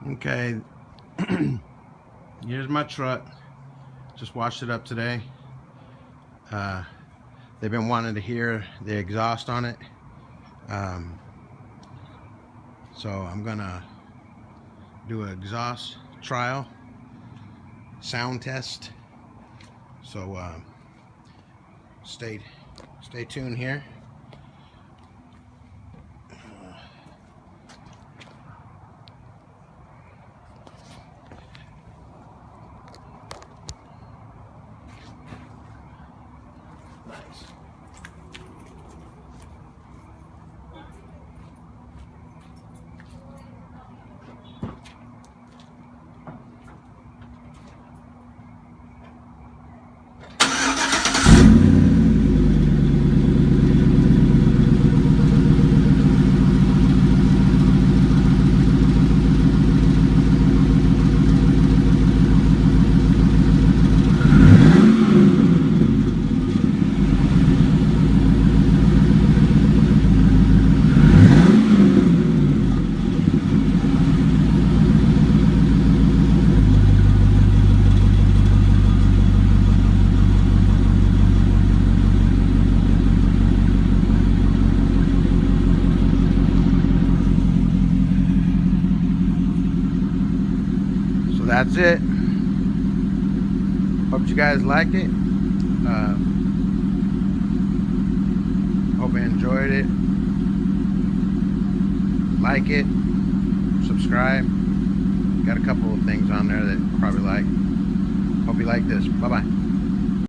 Okay, here's my truck. Just washed it up today. They've been wanting to hear the exhaust on it. So I'm gonna do an exhaust trial, sound test. So stay tuned here. Nice. So that's it. Hope you guys liked it. Hope you enjoyed it. Like it, subscribe. Got a couple of things on there that you probably like. Hope you like this. Bye bye.